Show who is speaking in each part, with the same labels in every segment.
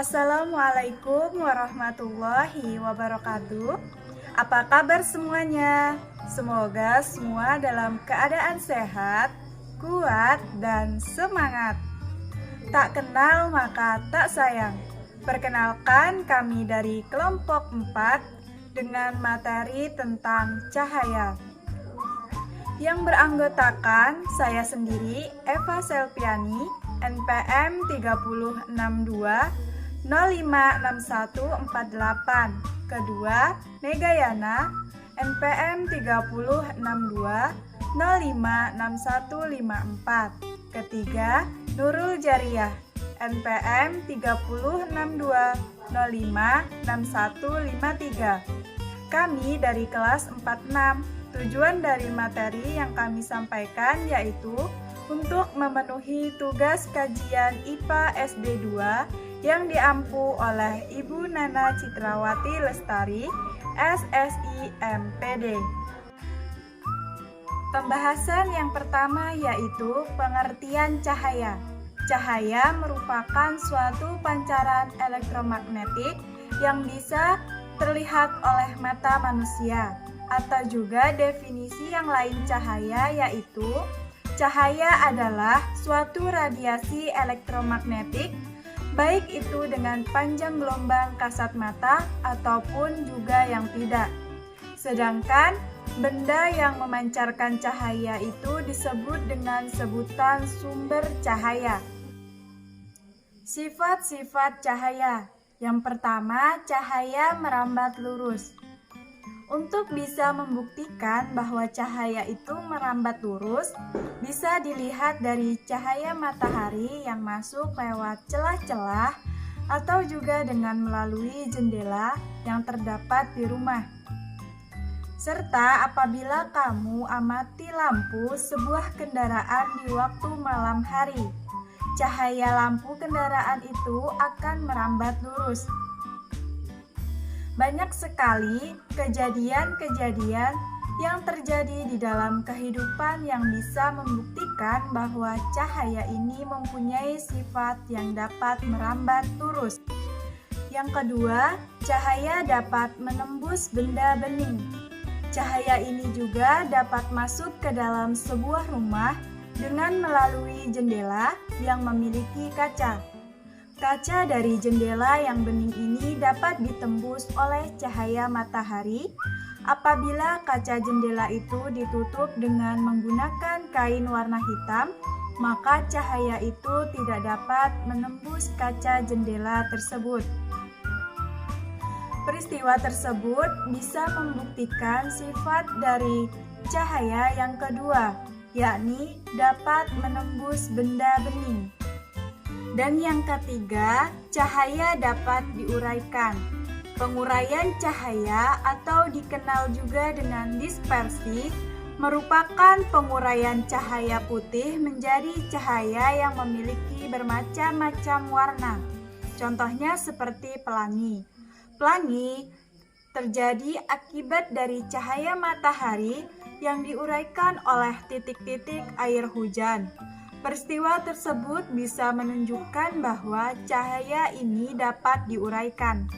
Speaker 1: Assalamualaikum warahmatullahi wabarakatuh. Apa kabar semuanya? Semoga semua dalam keadaan sehat, kuat, dan semangat. Tak kenal maka tak sayang. Perkenalkan, kami dari kelompok 4 dengan materi tentang cahaya. Yang beranggotakan saya sendiri, Eva Selviani, NPM 3062 056148. Kedua, Megayana, NPM 3062 056154. Ketiga, Nurul Jariah, NPM 3062 056153. Kami dari kelas 46. Tujuan dari materi yang kami sampaikan yaitu untuk memenuhi tugas kajian IPA SD 2 yang diampu oleh Ibu Nana Citrawati Lestari, SSI MPD. Pembahasan yang pertama yaitu pengertian cahaya. Cahaya merupakan suatu pancaran elektromagnetik yang bisa terlihat oleh mata manusia. Atau juga definisi yang lain cahaya yaitu cahaya adalah suatu radiasi elektromagnetik, baik itu dengan panjang gelombang kasat mata ataupun juga yang tidak. Sedangkan benda yang memancarkan cahaya itu disebut dengan sebutan sumber cahaya. Sifat-sifat cahaya. Yang pertama, cahaya merambat lurus. Untuk bisa membuktikan bahwa cahaya itu merambat lurus, bisa dilihat dari cahaya matahari yang masuk lewat celah-celah atau juga dengan melalui jendela yang terdapat di rumah. Serta apabila kamu amati lampu sebuah kendaraan di waktu malam hari, cahaya lampu kendaraan itu akan merambat lurus. Banyak sekali kejadian-kejadian yang terjadi di dalam kehidupan yang bisa membuktikan bahwa cahaya ini mempunyai sifat yang dapat merambat lurus. Yang kedua, cahaya dapat menembus benda bening. Cahaya ini juga dapat masuk ke dalam sebuah rumah dengan melalui jendela yang memiliki kaca. Kaca dari jendela yang bening ini dapat ditembus oleh cahaya matahari apabila kaca jendela itu ditutup dengan menggunakan kain warna hitam, maka cahaya itu tidak dapat menembus kaca jendela tersebut. Peristiwa tersebut bisa membuktikan sifat dari cahaya yang kedua, yakni dapat menembus benda bening. Dan yang ketiga, cahaya dapat diuraikan. Penguraian cahaya atau dikenal juga dengan dispersi merupakan penguraian cahaya putih menjadi cahaya yang memiliki bermacam-macam warna. Contohnya seperti pelangi. Pelangi terjadi akibat dari cahaya matahari yang diuraikan oleh titik-titik air hujan. Peristiwa tersebut bisa menunjukkan bahwa cahaya ini dapat diuraikan.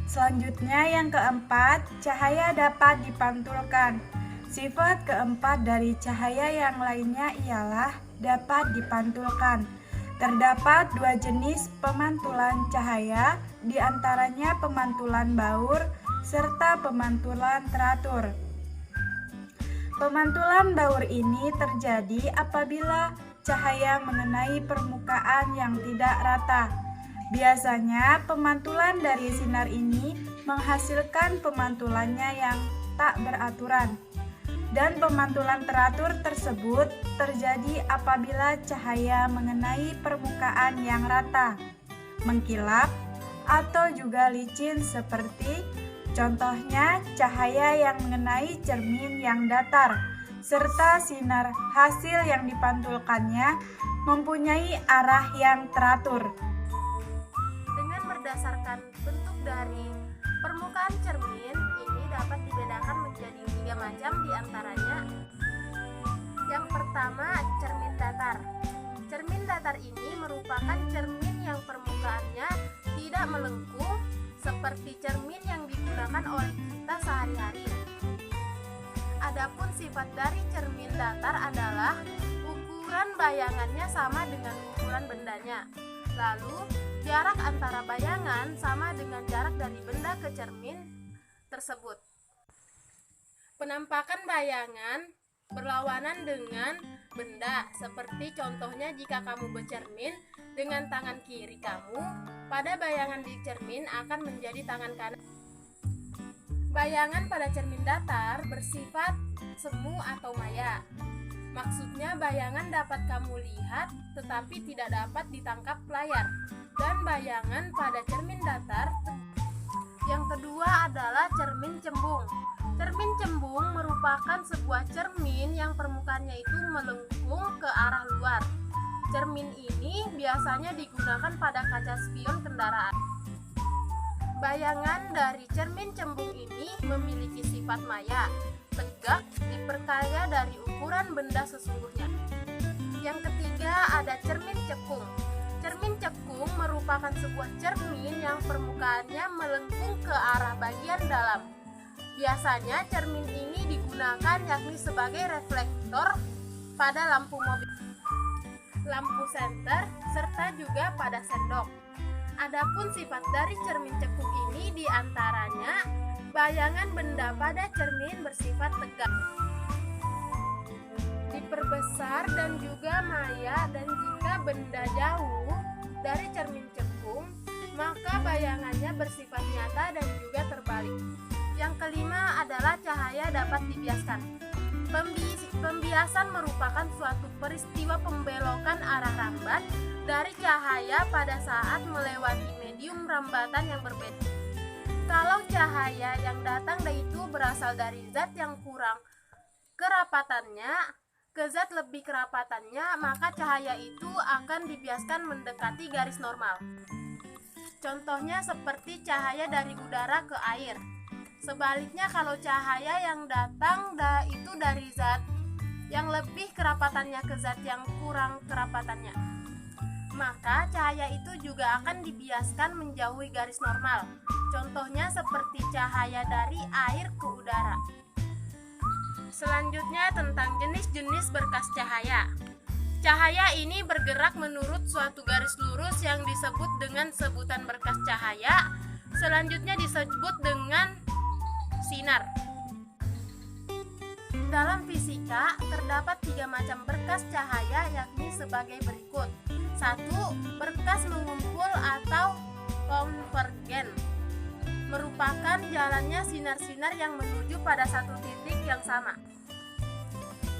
Speaker 1: Selanjutnya yang keempat, cahaya dapat dipantulkan. Sifat keempat dari cahaya yang lainnya ialah dapat dipantulkan. Terdapat dua jenis pemantulan cahaya, diantaranya pemantulan baur serta pemantulan teratur. Pemantulan baur ini terjadi apabila cahaya mengenai permukaan yang tidak rata. Biasanya pemantulan dari sinar ini menghasilkan pemantulannya yang tak beraturan. Dan pemantulan teratur tersebut terjadi apabila cahaya mengenai permukaan yang rata, mengkilap, atau juga licin seperti contohnya cahaya yang mengenai cermin yang datar, serta sinar hasil yang dipantulkannya mempunyai arah yang teratur.
Speaker 2: Dengan berdasarkan bentuk dari permukaan cermin, ini dapat dibedakan menjadi 3 macam, diantaranya yang pertama, cermin datar. Cermin datar ini merupakan cermin yang permukaannya tidak tidak melengkung seperti cermin yang digunakan oleh kita sehari-hari. Adapun sifat dari cermin datar adalah ukuran bayangannya sama dengan ukuran bendanya. Lalu, jarak antara bayangan sama dengan jarak dari benda ke cermin tersebut. Penampakan bayangan berlawanan dengan benda, seperti contohnya jika kamu bercermin dengan tangan kiri kamu, pada bayangan di cermin akan menjadi tangan kanan. Bayangan pada cermin datar bersifat semu atau maya. Maksudnya bayangan dapat kamu lihat tetapi tidak dapat ditangkap layar. Dan bayangan pada cermin datar. Yang kedua adalah cermin cembung. Cermin cembung merupakan sebuah cermin yang permukaannya itu melengkung ke arah luar. Cermin ini biasanya digunakan pada kaca spion kendaraan. Bayangan dari cermin cembung ini memiliki sifat maya, tegak, diperkaya dari ukuran benda sesungguhnya. Yang ketiga ada cermin cekung. Cermin cekung merupakan sebuah cermin yang permukaannya melengkung ke arah bagian dalam. Biasanya cermin ini digunakan yakni sebagai reflektor pada lampu mobil, lampu senter, serta juga pada sendok. Adapun sifat dari cermin cekung ini diantaranya bayangan benda pada cermin bersifat tegak, diperbesar dan juga maya, dan jika benda jauh dari cermin cekung maka bayangannya bersifat nyata dan juga terbalik. Yang kelima adalah cahaya dapat dibiaskan. Pembiasan merupakan suatu peristiwa pembelokan arah rambat dari cahaya pada saat melewati medium rambatan yang berbeda. Kalau cahaya yang datang itu berasal dari zat yang kurang kerapatannya ke zat lebih kerapatannya, maka cahaya itu akan dibiaskan mendekati garis normal. Contohnya seperti cahaya dari udara ke air. Sebaliknya kalau cahaya yang datang itu dari zat yang lebih kerapatannya ke zat yang kurang kerapatannya, maka cahaya itu juga akan dibiaskan menjauhi garis normal. Contohnya seperti cahaya dari air ke udara. Selanjutnya tentang jenis-jenis berkas cahaya. Cahaya ini bergerak menurut suatu garis lurus yang disebut dengan sebutan berkas cahaya. Selanjutnya disebut dengan sinar. Dalam fisika terdapat 3 macam berkas cahaya, yakni sebagai berikut. 1. Berkas mengumpul atau konvergen, merupakan jalannya sinar-sinar yang menuju pada satu titik yang sama.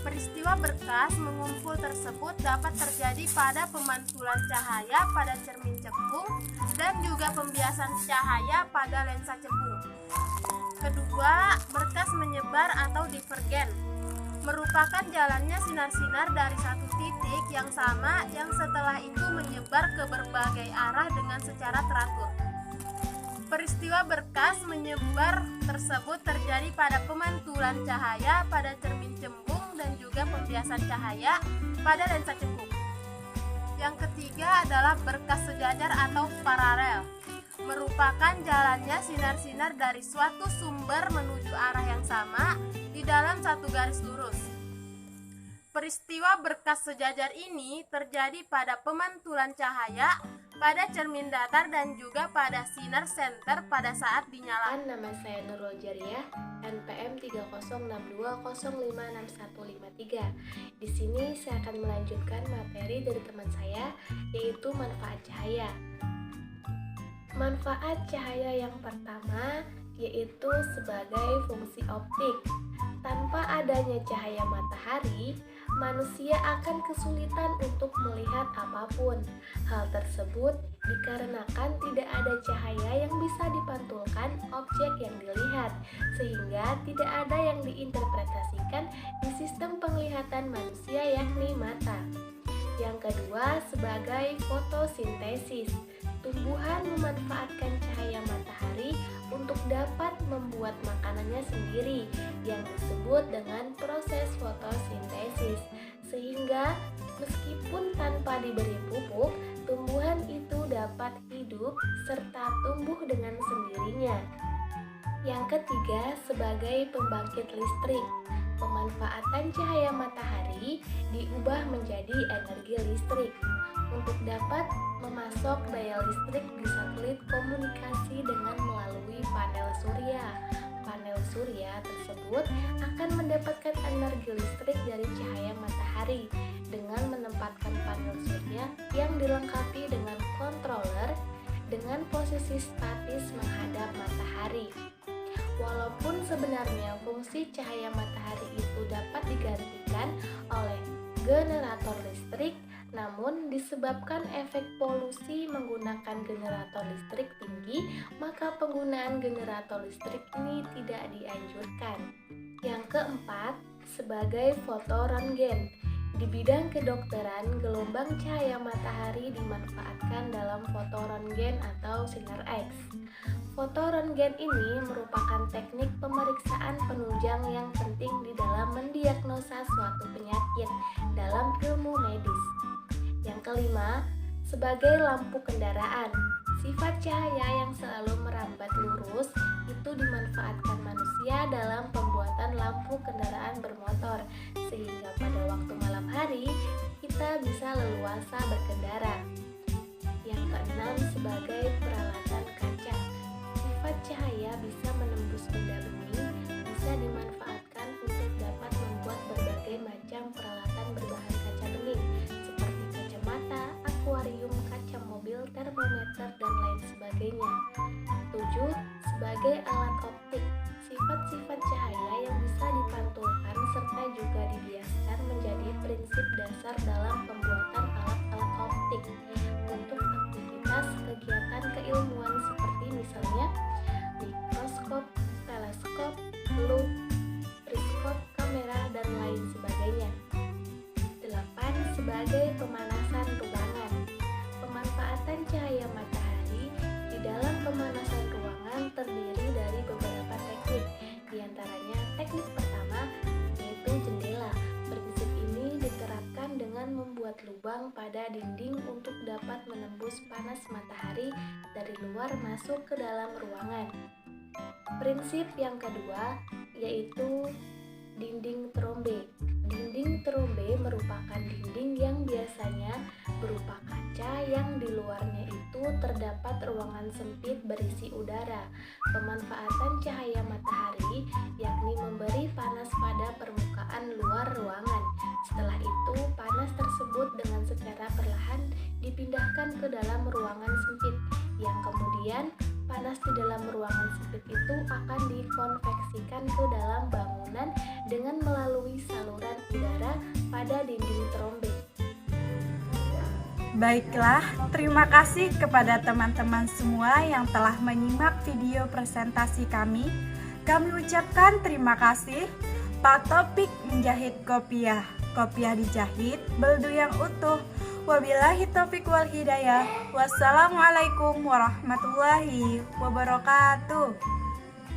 Speaker 2: Peristiwa berkas mengumpul tersebut dapat terjadi pada pemantulan cahaya pada cermin cekung dan juga pembiasan cahaya pada lensa cekung. Kedua, berkas menyebar atau divergen, merupakan jalannya sinar-sinar dari satu titik yang sama yang setelah itu menyebar ke berbagai arah dengan secara teratur. Peristiwa berkas menyebar tersebut terjadi pada pemantulan cahaya pada cermin cembung dan juga pembiasan cahaya pada lensa cekung. Yang ketiga adalah berkas sejajar atau paralel, merupakan jalannya sinar-sinar dari suatu sumber menuju arah yang sama di dalam satu garis lurus. Peristiwa berkas sejajar ini terjadi pada pemantulan cahaya pada cermin datar dan juga pada sinar senter pada saat dinyalakan.
Speaker 3: Nama saya Nurul Jariah, NPM 30620566153. Di sini saya akan melanjutkan materi dari teman saya, yaitu manfaat cahaya. Manfaat cahaya yang pertama yaitu sebagai fungsi optik. Tanpa adanya cahaya matahari, manusia akan kesulitan untuk melihat apapun. Hal tersebut dikarenakan tidak ada cahaya yang bisa dipantulkan objek yang dilihat, sehingga tidak ada yang diinterpretasikan di sistem penglihatan manusia yakni mata. Yang kedua, sebagai fotosintesis. Tumbuhan memanfaatkan cahaya matahari untuk dapat membuat makanannya sendiri yang disebut dengan proses fotosintesis, sehingga meskipun tanpa diberi pupuk, tumbuhan itu dapat hidup. hidup serta tumbuh dengan sendirinya. Yang ketiga, sebagai pembangkit listrik. Pemanfaatan cahaya matahari diubah menjadi energi listrik untuk dapat memasok daya listrik di satelit komunikasi dengan melalui panel surya. Panel surya tersebut akan mendapatkan energi listrik dari cahaya matahari dengan menempatkan panel surya yang dilengkapi dengan controller dengan posisi statis menghadap matahari. Walaupun sebenarnya fungsi cahaya matahari itu dapat digantikan oleh generator listrik, namun disebabkan efek polusi menggunakan generator listrik tinggi, maka penggunaan generator listrik ini tidak dianjurkan. Yang keempat, sebagai fotorongen. Di bidang kedokteran, gelombang cahaya matahari dimanfaatkan dalam fotorongen atau sinar X. Fotorongen ini merupakan teknik pemeriksaan penunjang yang penting di dalam mendiagnosa suatu penyakit dalam ilmu medis. Yang kelima, sebagai lampu kendaraan. Sifat cahaya yang selalu merambat lurus itu dimanfaatkan manusia dalam pembuatan lampu kendaraan bermotor, sehingga pada waktu malam hari kita bisa leluasa berkendara. Yang keenam, sebagai peralatan kaca. Sifat cahaya bisa menembus benda bening, bisa dimanfaatkan untuk dapat membuat berbagai macam peralatan berbahan kaca bening, seperti kacamata, akuarium, kaca mobil, termometer, dan lain sebagainya. 7. Sebagai alat optik. Sifat-sifat cahaya yang bisa dipantulkan serta juga dibiaskan menjadi prinsip dasar dalam pembuatan alat-alat optik untuk aktivitas kegiatan keilmuan seperti misalnya mikroskop, teleskop, lup, periskop, kamera, dan lain sebagainya. 8. Sebagai pemanasan ruangan. Pemanfaatan cahaya matahari di dalam pemanasan ruangan terdiri dari beberapa teknik. Di antaranya teknik pertama yaitu jendela. Prinsip ini diterapkan dengan membuat lubang pada dinding untuk dapat menembus panas matahari dari luar masuk ke dalam ruangan. Prinsip yang kedua yaitu dinding trombe. Dinding trombe merupakan dinding yang biasanya berupa kaca yang di luarnya itu terdapat ruangan sempit berisi udara. Pemanfaatan cahaya matahari yakni memberi panas pada permukaan luar ruangan. Setelah itu, panas tersebut dengan secara perlahan dipindahkan ke dalam ruangan sempit, yang kemudian panas di dalam ruangan sempit itu akan dikonveksikan ke dalam bangunan dengan melalui saluran udara pada dinding trombe.
Speaker 1: Baiklah, terima kasih kepada teman-teman semua yang telah menyimak video presentasi kami. Kami ucapkan terima kasih. Pak Topik menjahit kopiah, kopiah dijahit, beldu yang utuh. Wabillahi taufiq wal hidayah. Wassalamualaikum warahmatullahi wabarakatuh.